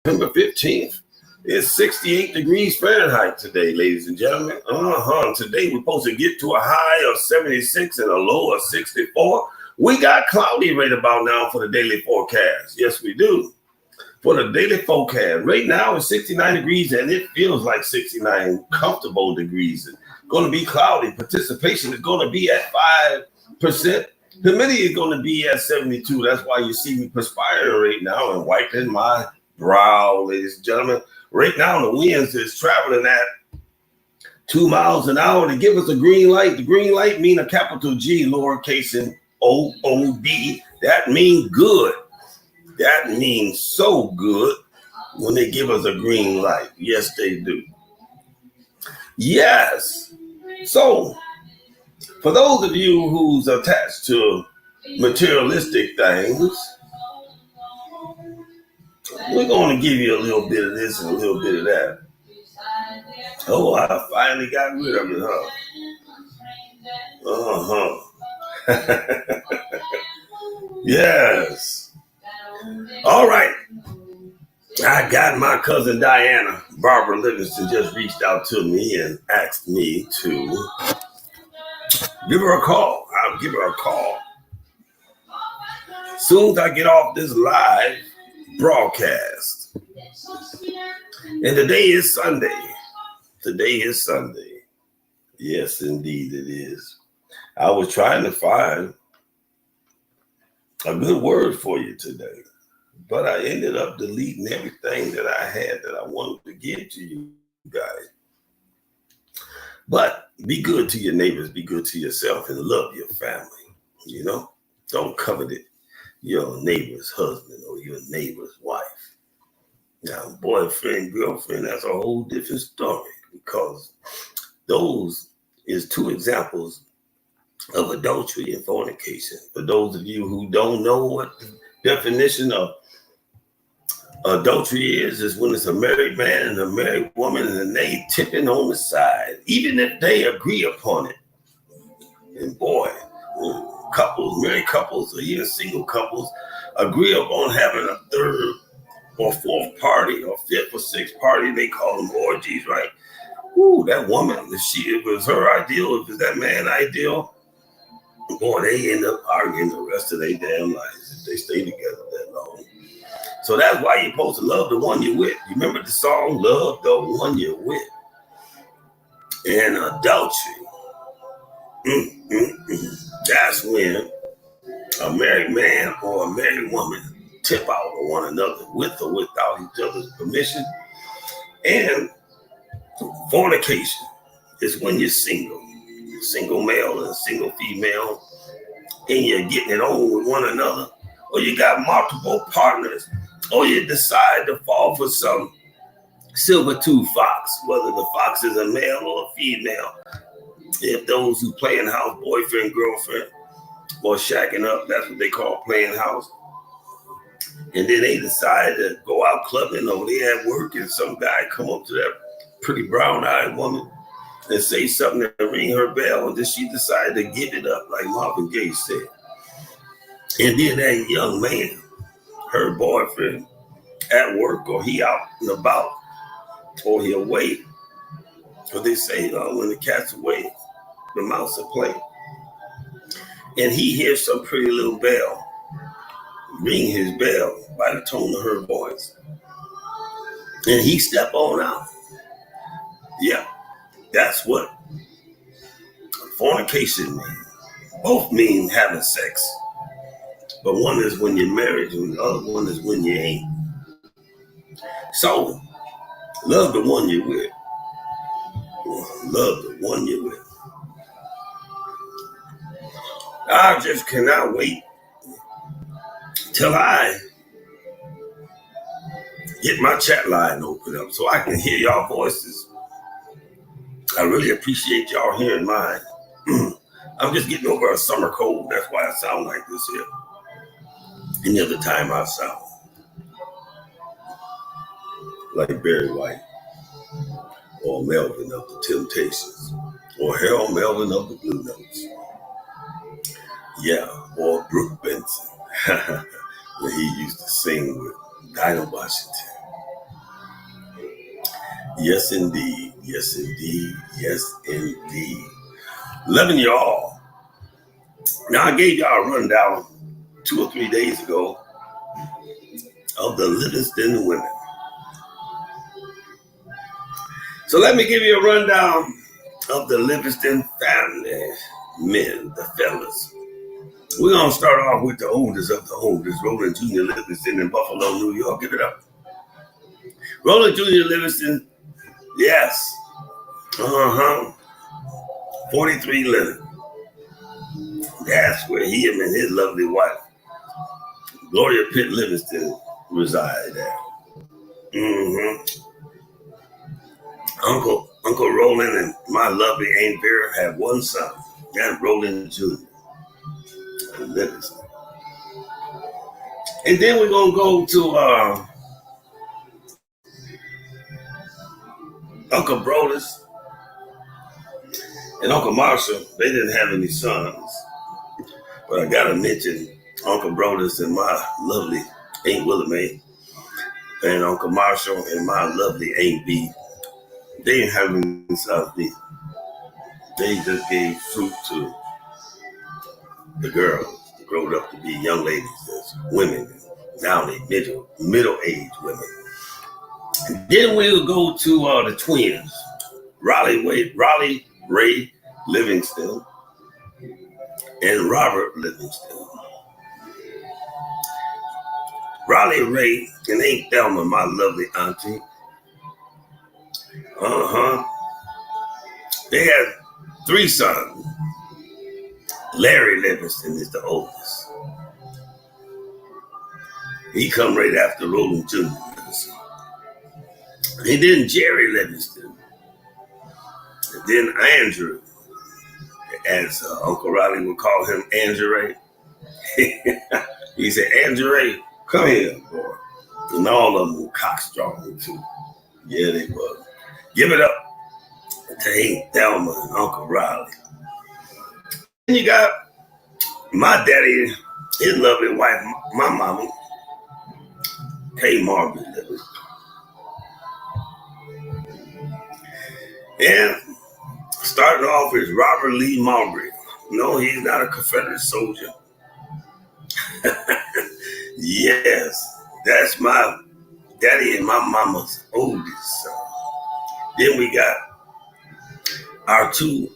September 15th. It's 68 degrees Fahrenheit today, ladies and gentlemen. Today we're supposed to get to a high of 76 and a low of 64. We got cloudy right about now for the daily forecast. Yes, we do. For the daily forecast, right now it's 69 degrees and it feels like 69 comfortable degrees. It's going to be cloudy. Participation is going to be at 5%. Humidity is going to be at 72. That's why you see me perspiring right now and wiping my brow, ladies and gentlemen. Right now, the winds is traveling at 2 miles an hour to give us a green light. The green light mean a capital G, lowercase and O-O-D. That means good. That means so good when they give us a green light. Yes, they do. Yes. So, for those of you who's attached to materialistic things, we're going to give you a little bit of this and a little bit of that. Oh, I finally got rid of it, huh? Yes. All right. I got my cousin Diana, Barbara Livingston, just reached out to me and asked me to give her a call. I'll give her a call. Soon as I get off this live broadcast. And today is Sunday. Today is Sunday. Yes, indeed it is. I was trying to find a good word for you today, but I ended up deleting everything that I had that I wanted to give to you guys. But be good to your neighbors, be good to yourself, and love your family. You know, don't covet it. Your neighbor's husband or your neighbor's wife. Now, boyfriend, girlfriend, that's a whole different story because those is two examples of adultery and fornication. For those of you who don't know what the definition of adultery is when it's a married man and a married woman and they tipping on the side, even if they agree upon it. And boy, couples, married couples, or even single couples agree upon having a third or fourth party or fifth or sixth party. They call them orgies, right? Ooh, that woman, if it was her ideal, if it was that man ideal, boy, they end up arguing the rest of their damn lives if they stay together that long. So that's why you're supposed to love the one you're with. You remember the song, Love the One You're With? And adultery. That's when a married man or a married woman tip out on one another with or without each other's permission. And fornication is when you're single male and single female, and you're getting it on with one another, or you got multiple partners, or you decide to fall for some silver-tooth fox, whether the fox is a male or a female. If those who play in house, boyfriend, girlfriend, or shacking up, that's what they call playing house. And then they decide to go out clubbing over there at work, and some guy come up to that pretty brown-eyed woman and say something and ring her bell, and then she decided to give it up, like Marvin Gaye said. And then that young man, her boyfriend, at work, or he out and about, or he away. Or they say when the cat's away, the mouse will play. And he hears some pretty little bell ring his bell by the tone of her voice. And he step on out. Yeah, that's what fornication means. Both mean having sex. But one is when you're married and the other one is when you ain't. So, love the one you're with. Love the one you're with. I just cannot wait till I get my chat line open up so I can hear y'all voices. I really appreciate y'all hearing mine. I'm just getting over a summer cold. That's why I sound like this here. Any other time I sound like Barry White or Melvin of the Temptations or Harold Melvin of the Blue Notes. Yeah, or Brooke Benson when he used to sing with Dinah Washington. Yes, indeed. Yes, indeed. Yes, indeed. Loving you all. Now, I gave y'all a rundown 2 or 3 days ago of the Livingston women. So let me give you a rundown of the Livingston family men, the fellas. We're going to start off with the oldest of the oldest, Roland Jr. Livingston in Buffalo, New York. Give it up. Roland Jr. Livingston, yes. 43 Leonard. That's where him and his lovely wife, Gloria Pitt Livingston, reside at. Uncle Roland and my lovely Aunt Vera have one son, and Roland Jr. Livingston. And then we're going to go to Uncle Brodus and Uncle Marshall. They didn't have any sons, but I got to mention Uncle Brodus and my lovely Aunt Willamette, and Uncle Marshall and my lovely Aunt B. They didn't have any sons either. They just gave fruit to the girls that grew up to be young ladies as women. Now they middle-aged women. And then we'll go to the twins, Raleigh Ray Livingston and Robert Livingston. Raleigh Ray and Aunt Thelma, my lovely auntie. They had 3 sons. Larry Livingston is the oldest. He come right after Roland Jr. Livingston. And then Jerry Livingston. And then Andrew, as Uncle Riley would call him, Andrew Ray. He said, Andrew Ray, come here, boy. And all of them were cockstrong too. Yeah, they were. Give it up to Aunt Thelma and Uncle Riley. Then you got my daddy, his lovely wife, my mama, Kay Margaret Livingston. And starting off is Robert Lee Margaret. No, he's not a Confederate soldier. Yes, that's my daddy and my mama's oldest son. Then we got our 2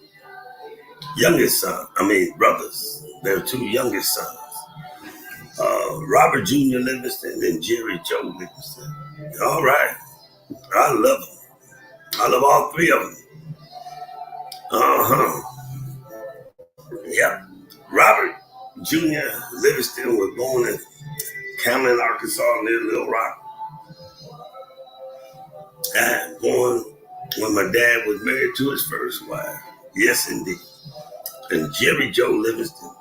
youngest sons, brothers. Their 2 youngest sons. Robert Jr. Livingston and Jerry Joe Livingston. All right. I love them. I love all 3 of them. Yeah. Robert Jr. Livingston was born in Camden, Arkansas, near Little Rock. And born when my dad was married to his first wife. Yes, indeed. And Jerry Joe Livingston.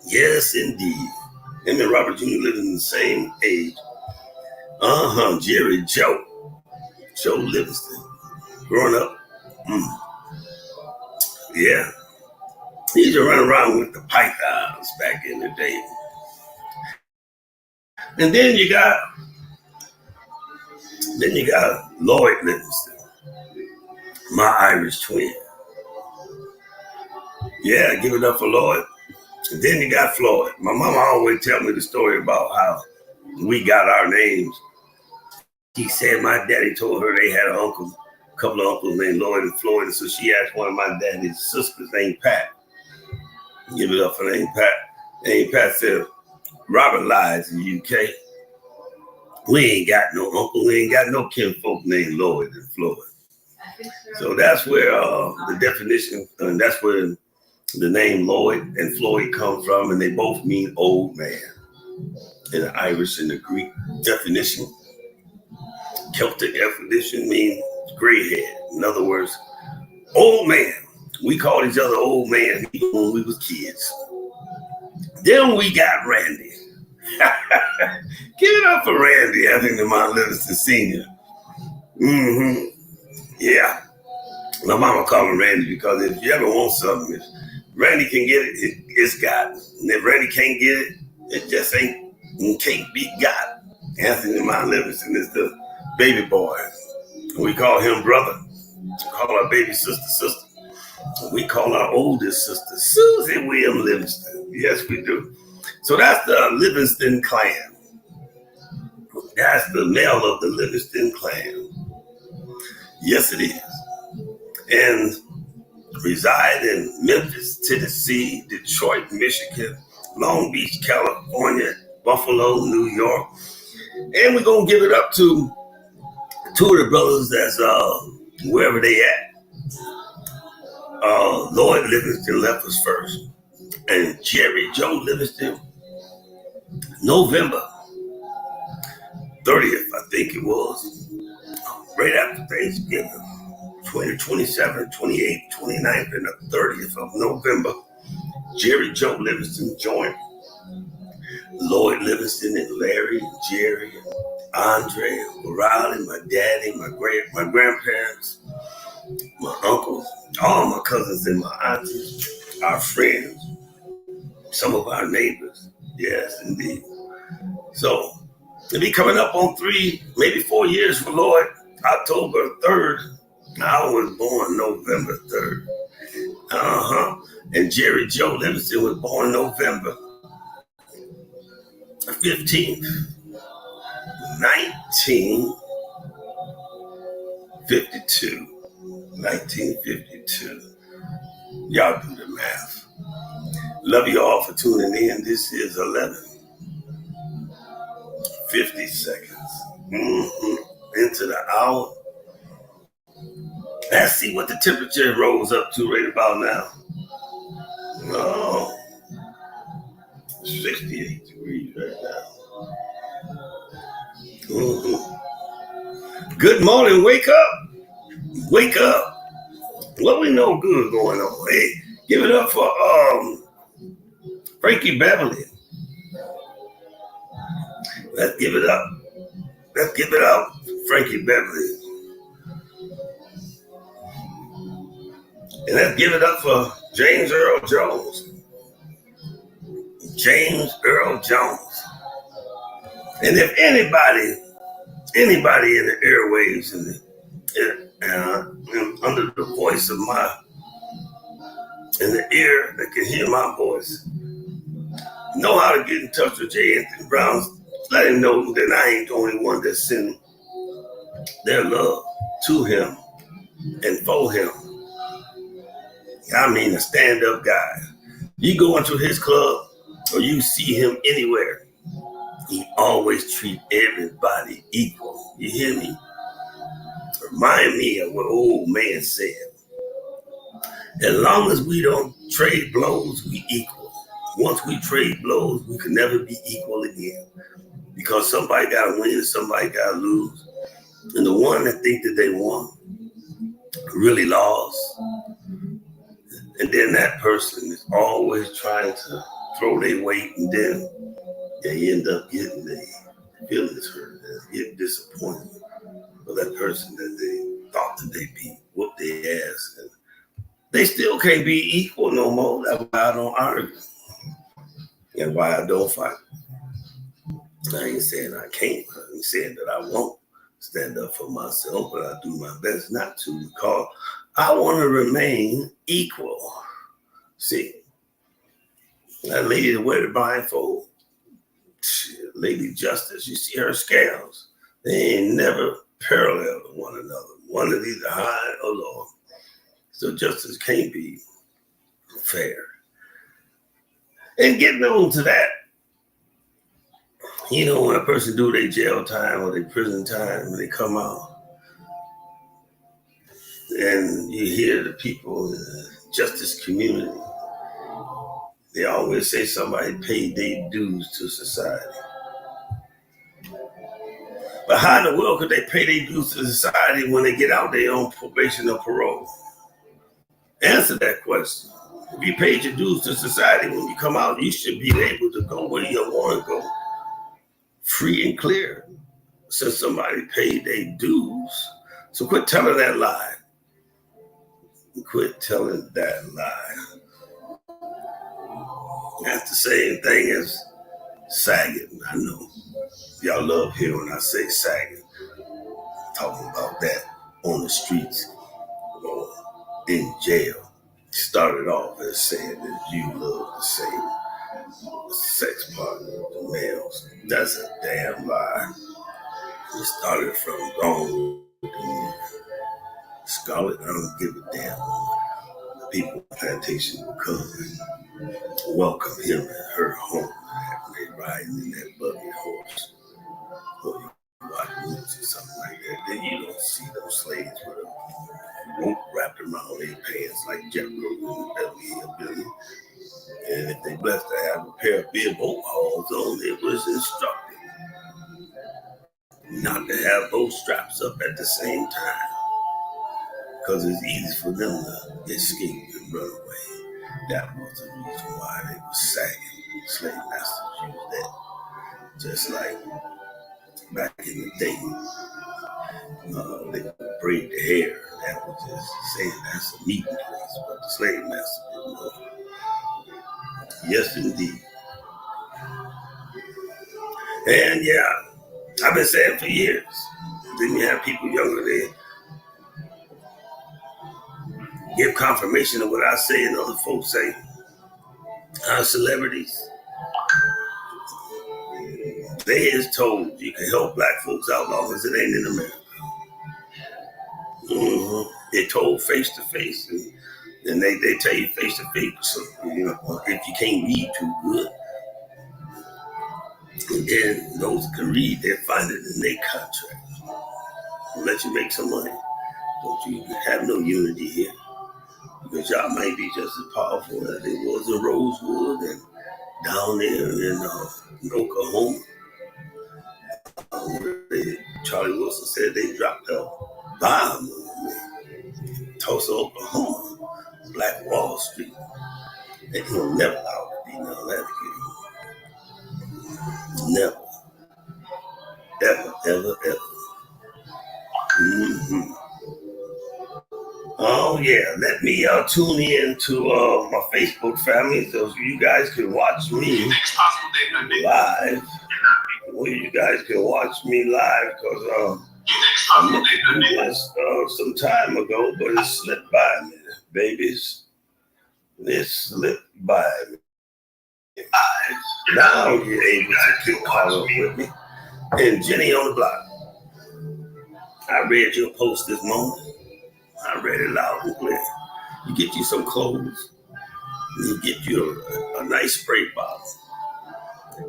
Yes, indeed. Him and Robert Jr. living the same age. Jerry Joe Livingston. Growing up. Yeah. He used to run around with the pythons back in the day. And then you got Lloyd Livingston, my Irish twin. Yeah, give it up for Lloyd. And then you got Floyd. My mama always tell me the story about how we got our names. She said my daddy told her they had a couple of uncles named Lloyd and Floyd. And so she asked one of my daddy's sisters named Pat. Give it up for Aunt Pat. Aunt Pat said, Robert lies in the UK. We ain't got no uncle. We ain't got no kinfolk named Lloyd and Floyd. So that's where the definition, and that's where the name Lloyd and Floyd come from, and they both mean old man in the Irish and the Greek definition. Celtic definition means gray head. In other words, old man. We called each other old man even when we was kids. Then we got Randy. Give it up for Randy, I think the Mount Livingston Senior. Yeah. My mama called him Randy because if you ever want something, if Randy can get it, it's got. And if Randy can't get it, it just can't be got. Anthony Mount Livingston is the baby boy We call him brother. We call our baby sister. We call our oldest sister Susie William Livingston. Yes, we do. So that's the Livingston clan. That's the male of the Livingston clan. Yes, it is. And reside in Memphis, Tennessee, Detroit, Michigan, Long Beach, California, Buffalo, New York. And we're going to give it up to two of the brothers that's wherever they at. Lloyd Livingston left us first. And Jerry Joe Livingston, November 30th, I think it was, right after Thanksgiving, 27th, 28th, 29th, and the 30th of November, Jerry Joe Livingston joined Lloyd Livingston and Larry and Jerry and Andre and Riley, my daddy, my grandparents, my uncles, all my cousins and my aunties, our friends, some of our neighbors. Yes, indeed. So it'll be coming up on 3, maybe 4 years for Lloyd. October 3rd. I was born November 3rd. And Jerry Joe Livingston was born November 15th, 1952. 1952. Y'all do the math. Love you all for tuning in. This is 11:50 seconds into the hour. Let's see what the temperature rolls up to right about now. Oh, 68 degrees right now. Good morning. Wake up. Wake up. What we know good going on. Hey, give it up for Frankie Beverly. Let's give it up. Let's give it up, Frankie Beverly. And let's give it up for James Earl Jones. James Earl Jones. And if anybody in the airwaves and under the voice of in the ear that can hear my voice, know how to get in touch with J. Anthony Brown, let him know that I ain't the only one that send their love to him and for him. I mean, a stand-up guy. You go into his club or you see him anywhere, he always treat everybody equal. You hear me? Remind me of what old man said. As long as we don't trade blows, we equal. Once we trade blows, we can never be equal again. Because somebody got to win and somebody got to lose. And the one that think that they won really lost. And then that person is always trying to throw their weight, and then they end up getting their feelings hurt and get disappointed for that person that they thought that they beat, whooped their ass. And they still can't be equal no more. That's why I don't argue. And why I don't fight. I ain't saying I can't. I ain't saying that I won't stand up for myself, but I do my best not to, because I want to remain equal. See, that lady that wear the blindfold, Lady Justice, you see her scales. They ain't never parallel to one another. One is either high or low. So justice can't be fair. And getting on to that, you know, when a person do their jail time or their prison time, when they come out, and you hear the people in the justice community, they always say somebody paid their dues to society. But how in the world could they pay their dues to society when they get out there on probation or parole? Answer that question. If you paid your dues to society when you come out, you should be able to go where you want to go, free and clear, since somebody paid their dues. So quit telling that lie. Quit telling that lie. That's the same thing as sagging. I know y'all love hearing when I say sagging. Talking about that. on the streets or in jail started off as saying that you love the same sex partner, the males. That's a damn lie. It started from grown Scarlett. I don't give a damn. The people on the plantation would come and welcome him at her home. They riding in that buggy horse. Or you watch movies or something like that. Then you don't see those slaves with a rope wrapped around their pants like Jethro in the Beverly Hillbillies. And if they blessed to have a pair of big overalls on, it was instructed not to have both straps up at the same time, because it's easy for them to escape and run away. That was the reason why they were sagging. Slave masters used that. Just like back in the day, they would braid the hair. That was just saying that's a meeting place, but the slave master didn't know. Yes, indeed. And yeah, I've been saying for years. Then you have people younger, they give confirmation of what I say and other folks say. Our celebrities, they is told you can help black folks out long as it ain't in America. They're told face to face, and they tell you face to face. So, if you can't read too good, and then those who can read, they find it in their contract. They'll let you make some money. Don't you have no unity here? Because y'all might be just as powerful as it was in Rosewood and down there in Oklahoma. Charlie Wilson said they dropped a bomb in Tulsa, Oklahoma, Black Wall Street. They will never allow it to be none of that again. Never. Ever, ever, ever. Mm-hmm. Oh yeah, let me tune in to my Facebook family so you guys can watch me live. Well, you guys can watch me live because I meant to do this some time ago, but it slipped by me, babies. It slipped by me. Now you're able to keep calling with me. And Jenny on the block. I read your post this morning. I read it loud and clear. You get you some clothes. You get you a nice spray bottle.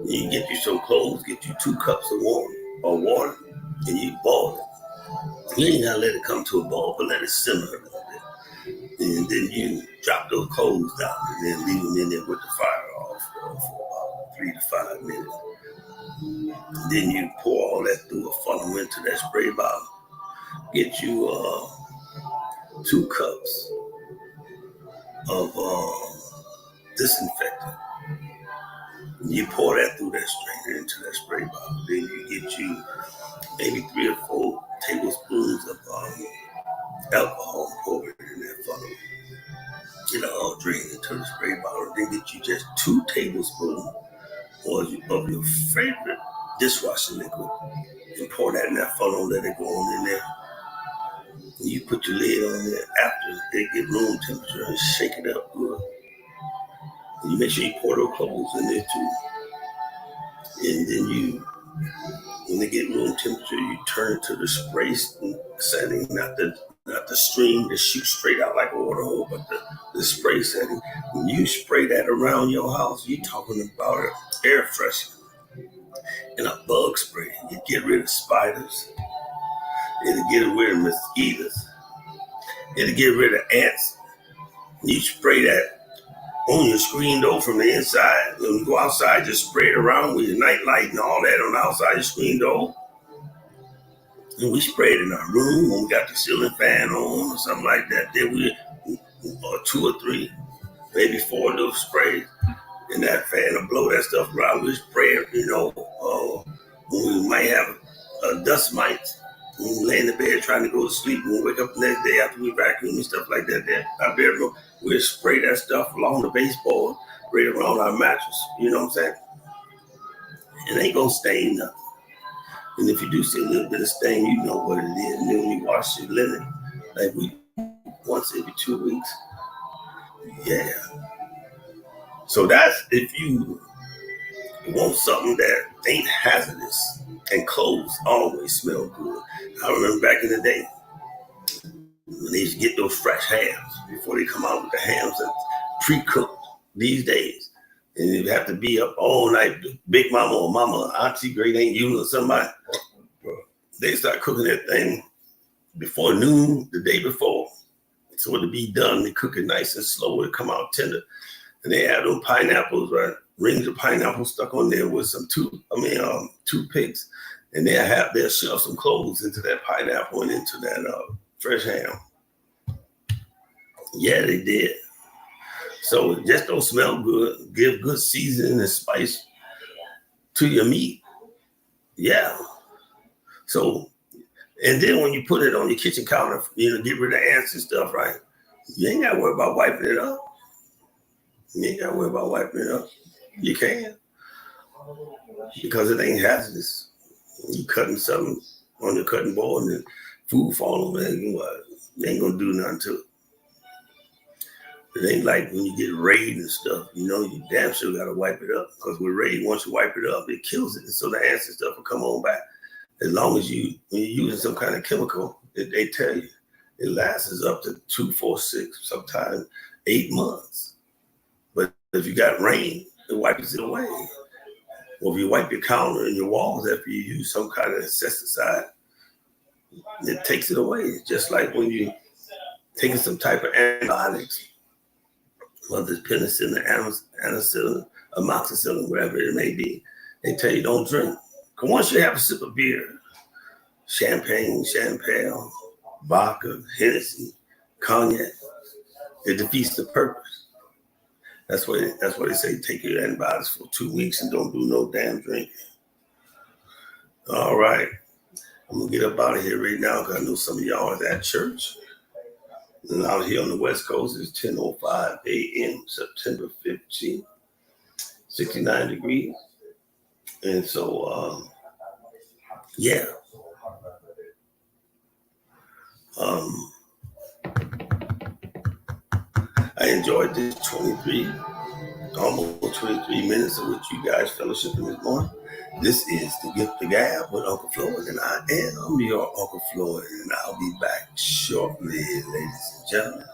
You get you some clothes. Get you 2 cups of water, and you boil it. You ain't gotta let it come to a boil, but let it simmer a little bit. And then you drop those clothes down, and then leave them in there with the fire off for about 3 to 5 minutes. And then you pour all that through a funnel into that spray bottle. Get you 2 cups of disinfectant. You pour that through that strainer into that spray bottle. Then you get you maybe 3 or 4 tablespoons of alcohol, pour it in that funnel. Get it all drained into the spray bottle. Then get you just 2 tablespoons of your favorite dishwashing liquid and pour that in that funnel. Let it go on in there. And you put your lid on there after they get room temperature and shake it up good. And you make sure you pour those clothes in there too. And then when they get room temperature, you turn to the spray setting, not the stream that shoots straight out like a water hole, but the spray setting. When you spray that around your house, you're talking about an air freshener and a bug spray. You get rid of spiders. It'll get rid of mosquitoes. It'll get rid of ants. You spray that on your screen door from the inside. When you go outside, just spray it around with your night light and all that on the outside your screen door. And we spray it in our room when we got the ceiling fan on or something like that. Then we 2 or 3, maybe 4 little sprays. And that fan will blow that stuff around. We spray it, when we might have dust mites. When we lay in the bed trying to go to sleep, when we wake up the next day after we vacuum and stuff like that, our bedroom, we'll spray that stuff along the baseboard, right around our mattress. You know what I'm saying? It ain't gonna stain nothing. And if you do see a little bit of stain, you know what it is. And then when you wash your linen, like once every 2 weeks, yeah. So that's if you want something that ain't hazardous. And clothes always smell good. I remember back in the day when they used to get those fresh hams before they come out with the hams and pre-cooked these days. And you have to be up all night. Big mama or mama, auntie, great aunt, you or somebody, they start cooking that thing before noon the day before. So it'll be done. They cook it nice and slow. It'll come out tender. And they add those pineapples, right? Rings of pineapple stuck on there with some toothpicks. And they'll shove some cloves into that pineapple and into that fresh ham. Yeah, they did. So it just don't smell good. Give good seasoning and spice to your meat. Yeah. So, and then when you put it on your kitchen counter, get rid of ants and stuff, right? You ain't got to worry about wiping it up. You ain't got to worry about wiping it up. You can. Because it ain't hazardous. You cutting something on the cutting board and the food fall over there, you ain't going to do nothing to it. It ain't like when you get raid and stuff, you damn sure got to wipe it up. Because with raid, once you wipe it up, it kills it. And so the ants and stuff will come on back. As long as when you're using some kind of chemical, they tell you, it lasts up to 2, 4, 6, sometimes 8 months. But if you got rain, it wipes it away. Or if you wipe your counter and your walls after you use some kind of insecticide, it takes it away. It's just like when you taking some type of antibiotics, whether it's penicillin, amoxicillin, amoxicillin, whatever it may be, they tell you don't drink. Because once you have a sip of beer, champagne, vodka, Hennessy, cognac, it defeats the purpose. That's why they say take your antibiotics for 2 weeks and don't do no damn drinking. All right. I'm going to get up out of here right now because I know some of y'all are at church. And out here on the West Coast, it's 10:05 a.m., September 15th, 69 degrees. And so, yeah. I enjoyed this almost 23 minutes of which you guys fellowshipping this morning. This is The Gift of Gab with Uncle Floyd, and I am your Uncle Floyd, and I'll be back shortly, ladies and gentlemen.